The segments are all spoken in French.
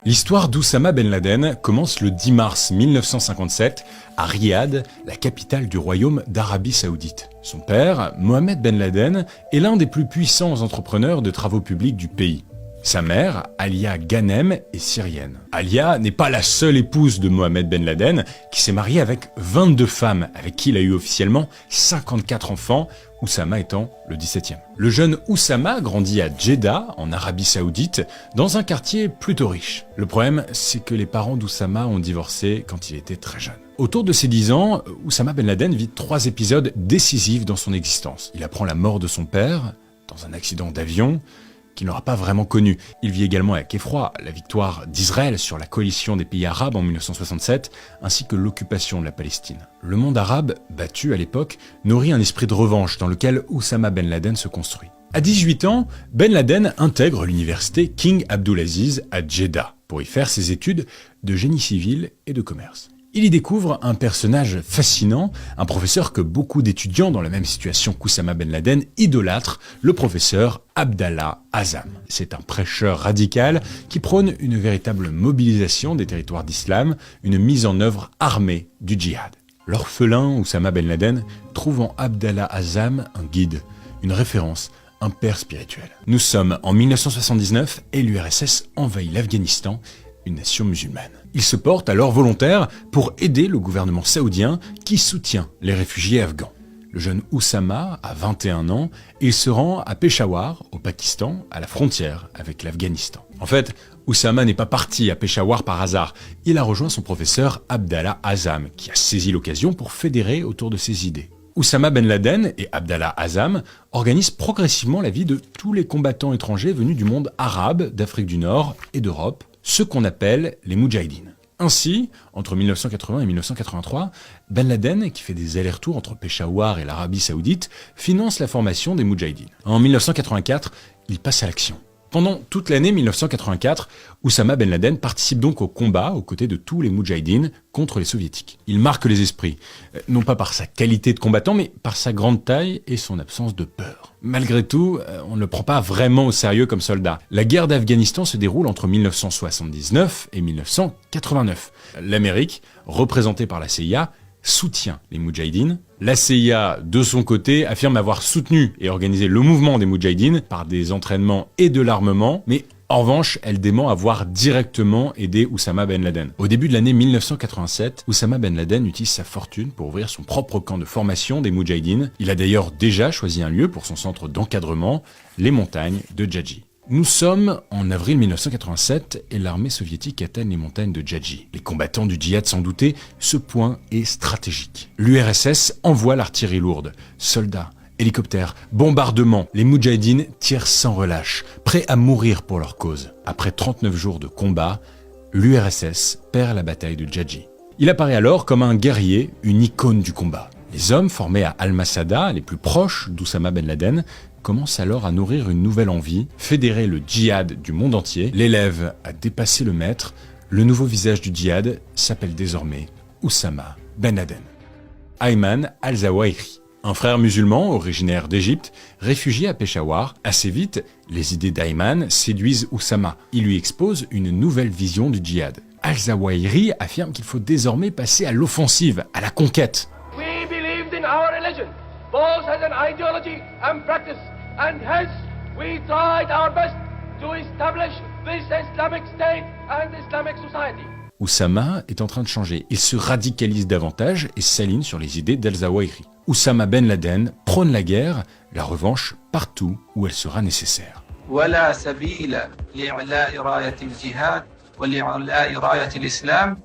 L'histoire d'Oussama Ben Laden commence le 10 mars 1957 à Riyad, la capitale du royaume d'Arabie Saoudite. Son père, Mohamed Ben Laden, est l'un des plus puissants entrepreneurs de travaux publics du pays. Sa mère, Alia Ghanem, est syrienne. Alia n'est pas la seule épouse de Mohamed Ben Laden, qui s'est mariée avec 22 femmes, avec qui il a eu officiellement 54 enfants, Oussama étant le 17e. Le jeune Oussama grandit à Jeddah, en Arabie Saoudite, dans un quartier plutôt riche. Le problème, c'est que les parents d'Oussama ont divorcé quand il était très jeune. Autour de ses 10 ans, Oussama Ben Laden vit 3 épisodes décisifs dans son existence. Il apprend la mort de son père, dans un accident d'avion, qu'il n'aura pas vraiment connu. Il vit également avec effroi la victoire d'Israël sur la coalition des pays arabes en 1967, ainsi que l'occupation de la Palestine. Le monde arabe, battu à l'époque, nourrit un esprit de revanche dans lequel Oussama Ben Laden se construit. À 18 ans, Ben Laden intègre l'université King Abdulaziz à Jeddah pour y faire ses études de génie civil et de commerce. Il y découvre un personnage fascinant, un professeur que beaucoup d'étudiants dans la même situation qu'Oussama Ben Laden idolâtrent, le professeur Abdallah Azzam. C'est un prêcheur radical qui prône une véritable mobilisation des territoires d'islam, une mise en œuvre armée du djihad. L'orphelin Oussama Ben Laden trouve en Abdallah Azzam un guide, une référence, un père spirituel. Nous sommes en 1979 et l'URSS envahit l'Afghanistan, une nation musulmane. Il se porte alors volontaire pour aider le gouvernement saoudien qui soutient les réfugiés afghans. Le jeune Oussama a 21 ans et il se rend à Peshawar, au Pakistan, à la frontière avec l'Afghanistan. En fait, Oussama n'est pas parti à Peshawar par hasard. Il a rejoint son professeur Abdallah Azzam, qui a saisi l'occasion pour fédérer autour de ses idées. Oussama Ben Laden et Abdallah Azzam organisent progressivement la vie de tous les combattants étrangers venus du monde arabe, d'Afrique du Nord et d'Europe, ce qu'on appelle les Moudjahidines. Ainsi, entre 1980 et 1983, Ben Laden, qui fait des allers-retours entre Peshawar et l'Arabie Saoudite, finance la formation des Moudjahidines. En 1984, il passe à l'action. Pendant toute l'année 1984, Oussama Ben Laden participe donc au combat aux côtés de tous les Moudjahidines contre les soviétiques. Il marque les esprits, non pas par sa qualité de combattant, mais par sa grande taille et son absence de peur. Malgré tout, on ne le prend pas vraiment au sérieux comme soldat. La guerre d'Afghanistan se déroule entre 1979 et 1989. L'Amérique, représentée par la CIA, soutient les Moudjahidines. La CIA, de son côté, affirme avoir soutenu et organisé le mouvement des Moudjahidines par des entraînements et de l'armement, mais en revanche, elle dément avoir directement aidé Oussama Ben Laden. Au début de l'année 1987, Oussama Ben Laden utilise sa fortune pour ouvrir son propre camp de formation des Moudjahidines. Il a d'ailleurs déjà choisi un lieu pour son centre d'encadrement, les montagnes de Djadji. Nous sommes en avril 1987 et l'armée soviétique atteint les montagnes de Djadji. Les combattants du djihad s'en doutaient, ce point est stratégique. L'URSS envoie l'artillerie lourde, soldats, hélicoptères, bombardements. Les Moudjahidines tirent sans relâche, prêts à mourir pour leur cause. Après 39 jours de combat, l'URSS perd la bataille de Djadji. Il apparaît alors comme un guerrier, une icône du combat. Les hommes formés à Al-Masada, les plus proches d'Oussama Ben Laden, commence alors à nourrir une nouvelle envie, fédérer le djihad du monde entier, l'élève à dépasser le maître. Le nouveau visage du djihad s'appelle désormais Oussama Ben Laden. Ayman al-Zawahiri, un frère musulman originaire d'Égypte, réfugié à Peshawar. Assez vite, les idées d'Ayman séduisent Oussama. Il lui expose une nouvelle vision du djihad. Al-Zawahiri affirme qu'il faut désormais passer à l'offensive, à la conquête. We believed in our religion, both as an ideology and practice, and hence we tried our best to establish this Islamic State and Islamic society. Oussama est en train de changer. Il se radicalise davantage et s'aligne sur les idées d'Al-Zawahiri. Oussama Ben Laden prône la guerre, la revanche partout où elle sera nécessaire. ولا سبيل لإعلاء راية الجهاد ولإعلاء راية الإسلام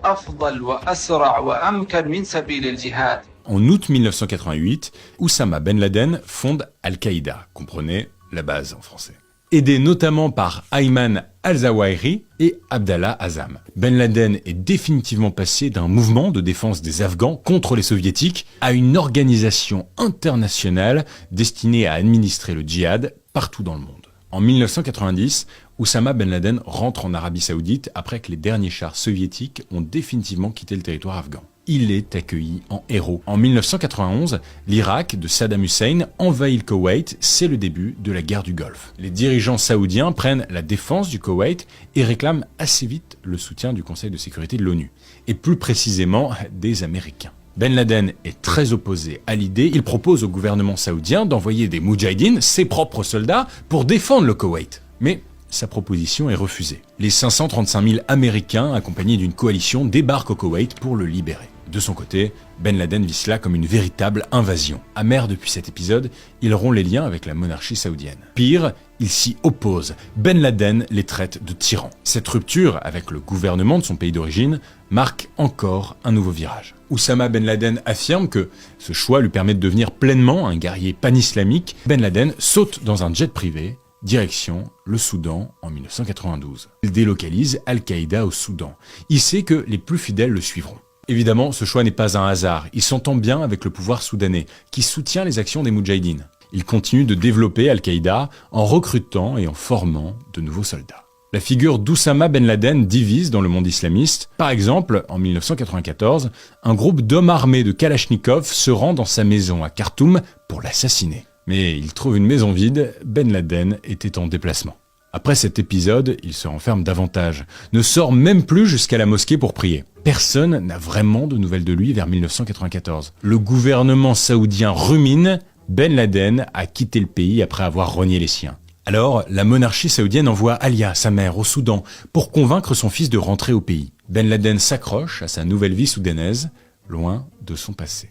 أفضل وأسرع وأمكن من سبيل الجهاد. En août 1988, Oussama Ben Laden fonde Al-Qaïda, comprenez la base en français. Aidé notamment par Ayman al-Zawahiri et Abdallah Azzam. Ben Laden est définitivement passé d'un mouvement de défense des Afghans contre les soviétiques à une organisation internationale destinée à administrer le djihad partout dans le monde. En 1990, Oussama Ben Laden rentre en Arabie Saoudite après que les derniers chars soviétiques ont définitivement quitté le territoire afghan. il est accueilli en héros. En 1991, l'Irak de Saddam Hussein envahit le Koweït, c'est le début de la guerre du Golfe. Les dirigeants saoudiens prennent la défense du Koweït et réclament assez vite le soutien du Conseil de sécurité de l'ONU, et plus précisément des Américains. Ben Laden est très opposé à l'idée, il propose au gouvernement saoudien d'envoyer des moudjahidines, ses propres soldats, pour défendre le Koweït. Mais sa proposition est refusée. Les 535 000 Américains, accompagnés d'une coalition, débarquent au Koweït pour le libérer. De son côté, Ben Laden vit cela comme une véritable invasion. Amer depuis cet épisode, il rompt les liens avec la monarchie saoudienne. Pire, il s'y oppose. Ben Laden les traite de tyrans. Cette rupture avec le gouvernement de son pays d'origine marque encore un nouveau virage. Oussama Ben Laden affirme que ce choix lui permet de devenir pleinement un guerrier pan-islamique. Ben Laden saute dans un jet privé, direction le Soudan en 1992. Il délocalise Al-Qaïda au Soudan. Il sait que les plus fidèles le suivront. Évidemment, ce choix n'est pas un hasard. Il s'entend bien avec le pouvoir soudanais, qui soutient les actions des moudjahidines. Il continue de développer Al-Qaïda en recrutant et en formant de nouveaux soldats. La figure d'Oussama Ben Laden divise dans le monde islamiste. Par exemple, en 1994, un groupe d'hommes armés de Kalachnikov se rend dans sa maison à Khartoum pour l'assassiner. Mais il trouve une maison vide, Ben Laden était en déplacement. Après cet épisode, il se renferme davantage, ne sort même plus jusqu'à la mosquée pour prier. Personne n'a vraiment de nouvelles de lui vers 1994. Le gouvernement saoudien rumine, Ben Laden a quitté le pays après avoir renié les siens. Alors, la monarchie saoudienne envoie Alia, sa mère, au Soudan, pour convaincre son fils de rentrer au pays. Ben Laden s'accroche à sa nouvelle vie soudanaise, loin de son passé.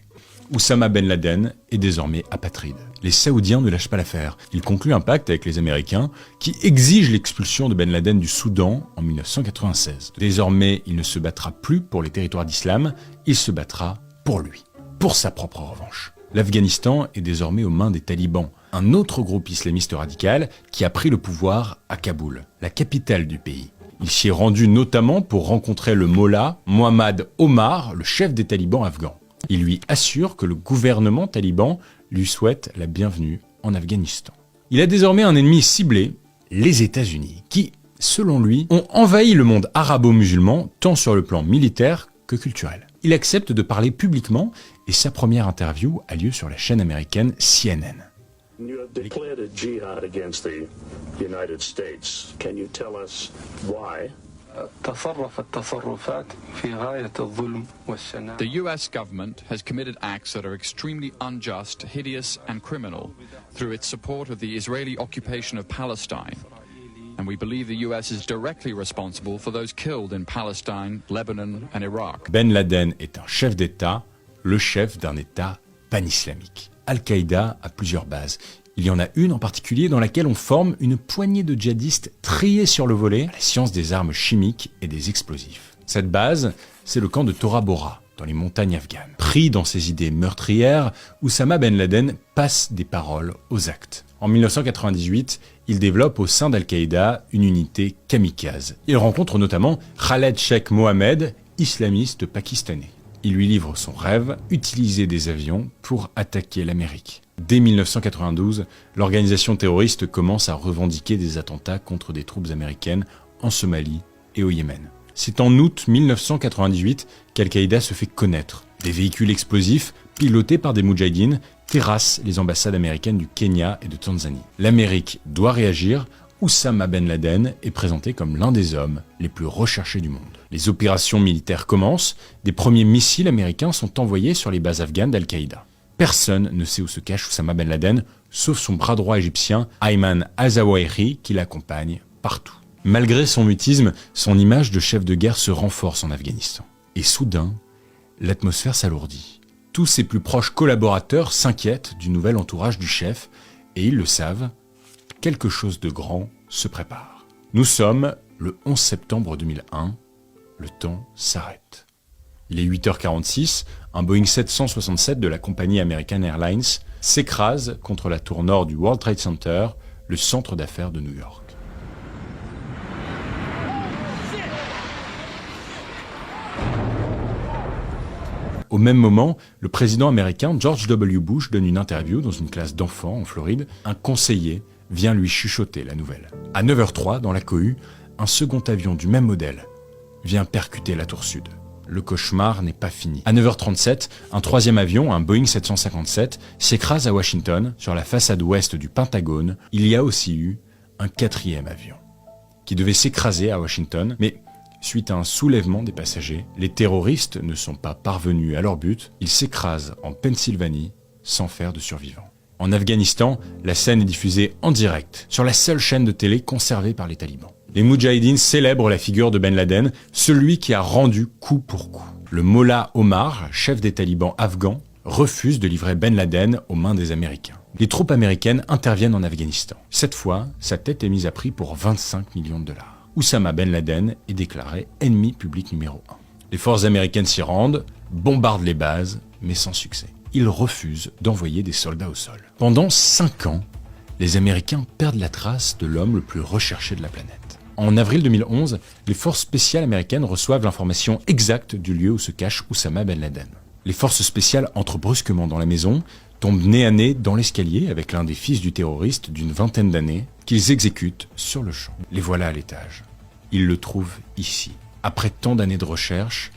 Oussama Ben Laden est désormais apatride. Les Saoudiens ne lâchent pas l'affaire. Ils concluent un pacte avec les Américains qui exigent l'expulsion de Ben Laden du Soudan en 1996. Désormais, il ne se battra plus pour les territoires d'islam, il se battra pour lui, pour sa propre revanche. L'Afghanistan est désormais aux mains des talibans, un autre groupe islamiste radical qui a pris le pouvoir à Kaboul, la capitale du pays. Il s'y est rendu notamment pour rencontrer le mollah Mohammad Omar, le chef des talibans afghans. Il lui assure que le gouvernement taliban lui souhaite la bienvenue en Afghanistan. Il a désormais un ennemi ciblé, les États-Unis, qui, selon lui, ont envahi le monde arabo-musulman tant sur le plan militaire que culturel. Il accepte de parler publiquement et sa première interview a lieu sur la chaîne américaine CNN. You have declared a jihad against the United States. Can you tell us why? The US government has committed acts that are extremely unjust, hideous and criminal through its support of the Israeli occupation of Palestine. And we believe the US is directly responsible for those killed in Palestine, Lebanon and Iraq. Ben Laden est un chef d'État, le chef d'un État pan-islamique. Al-Qaïda a plusieurs bases. Il y en a une en particulier dans laquelle on forme une poignée de djihadistes triés sur le volet à la science des armes chimiques et des explosifs. Cette base, c'est le camp de Tora Bora, dans les montagnes afghanes. Pris dans ses idées meurtrières, Oussama Ben Laden passe des paroles aux actes. En 1998, il développe au sein d'Al-Qaïda une unité kamikaze. Il rencontre notamment Khaled Sheikh Mohammed, islamiste pakistanais. Il lui livre son rêve, utiliser des avions pour attaquer l'Amérique. Dès 1992, l'organisation terroriste commence à revendiquer des attentats contre des troupes américaines en Somalie et au Yémen. C'est en août 1998 qu'Al-Qaïda se fait connaître. Des véhicules explosifs, pilotés par des moudjahidines, terrassent les ambassades américaines du Kenya et de Tanzanie. L'Amérique doit réagir. Oussama Ben Laden est présenté comme l'un des hommes les plus recherchés du monde. Les opérations militaires commencent, des premiers missiles américains sont envoyés sur les bases afghanes d'Al-Qaïda. Personne ne sait où se cache Oussama Ben Laden, sauf son bras droit égyptien, Ayman al-Zawahiri, qui l'accompagne partout. Malgré son mutisme, son image de chef de guerre se renforce en Afghanistan. Et soudain, l'atmosphère s'alourdit. Tous ses plus proches collaborateurs s'inquiètent du nouvel entourage du chef, et ils le savent, quelque chose de grand se prépare. Nous sommes le 11 septembre 2001, le temps s'arrête. Il est 8h46, un Boeing 767 de la compagnie American Airlines s'écrase contre la tour nord du World Trade Center, le centre d'affaires de New York. Au même moment, le président américain George W. Bush donne une interview dans une classe d'enfants en Floride. Un conseiller vient lui chuchoter la nouvelle. À 9h03, dans la cohue, un second avion du même modèle vient percuter la tour sud. le cauchemar n'est pas fini. À 9h37, un troisième avion, un Boeing 757, s'écrase à Washington. Sur la façade ouest du Pentagone, il y a aussi eu un quatrième avion qui devait s'écraser à Washington, mais suite à un soulèvement des passagers, les terroristes ne sont pas parvenus à leur but, ils s'écrasent en Pennsylvanie sans faire de survivants. En Afghanistan, la scène est diffusée en direct sur la seule chaîne de télé conservée par les talibans. Les Moudjahidines célèbrent la figure de Ben Laden, celui qui a rendu coup pour coup. Le Mollah Omar, chef des talibans afghans, refuse de livrer Ben Laden aux mains des Américains. Les troupes américaines interviennent en Afghanistan. Cette fois, sa tête est mise à prix pour 25 millions de dollars. Oussama Ben Laden est déclaré ennemi public numéro 1. Les forces américaines s'y rendent, bombardent les bases, mais sans succès. Ils refusent d'envoyer des soldats au sol. Pendant 5 ans, les Américains perdent la trace de l'homme le plus recherché de la planète. En avril 2011, les forces spéciales américaines reçoivent l'information exacte du lieu où se cache Oussama Ben Laden. Les forces spéciales entrent brusquement dans la maison, tombent nez à nez dans l'escalier avec l'un des fils du terroriste d'une vingtaine d'années, qu'ils exécutent sur le champ. Les voilà à l'étage. Ils le trouvent ici. Après tant d'années de recherche,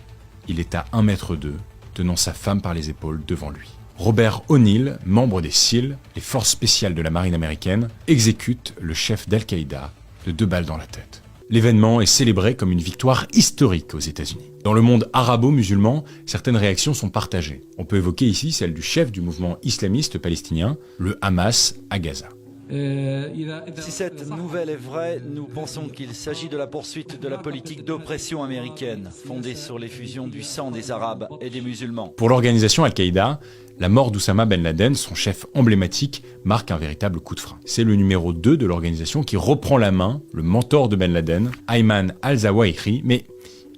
il est à 1,2 m, tenant sa femme par les épaules devant lui. Robert O'Neill, membre des SEAL, les forces spéciales de la marine américaine, exécute le chef d'Al-Qaïda de 2 balles dans la tête. L'événement est célébré comme une victoire historique aux États-Unis. Dans le monde arabo-musulman, certaines réactions sont partagées. On peut évoquer ici celle du chef du mouvement islamiste palestinien, le Hamas, à Gaza. Si cette nouvelle est vraie, nous pensons qu'il s'agit de la poursuite de la politique d'oppression américaine, fondée sur l'effusion du sang des Arabes et des musulmans. Pour l'organisation Al-Qaïda, la mort d'Oussama Ben Laden, son chef emblématique, marque un véritable coup de frein. C'est le numéro 2 de l'organisation qui reprend la main, le mentor de Ben Laden, Ayman al-Zawahiri, mais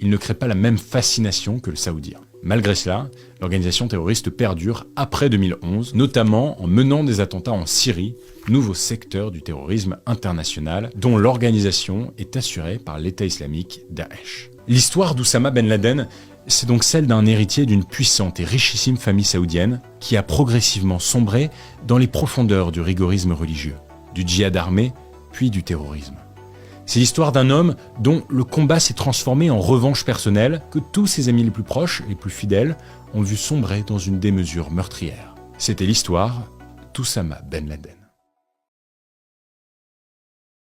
il ne crée pas la même fascination que le saoudien. Malgré cela, l'organisation terroriste perdure après 2011, notamment en menant des attentats en Syrie, nouveau secteur du terrorisme international, dont l'organisation est assurée par l'État islamique Daesh. L'histoire d'Oussama Ben Laden, c'est donc celle d'un héritier d'une puissante et richissime famille saoudienne qui a progressivement sombré dans les profondeurs du rigorisme religieux, du djihad armé, puis du terrorisme. C'est l'histoire d'un homme dont le combat s'est transformé en revanche personnelle, que tous ses amis les plus proches, les plus fidèles, ont vu sombrer dans une démesure meurtrière. C'était l'histoire d'Oussama Ben Laden.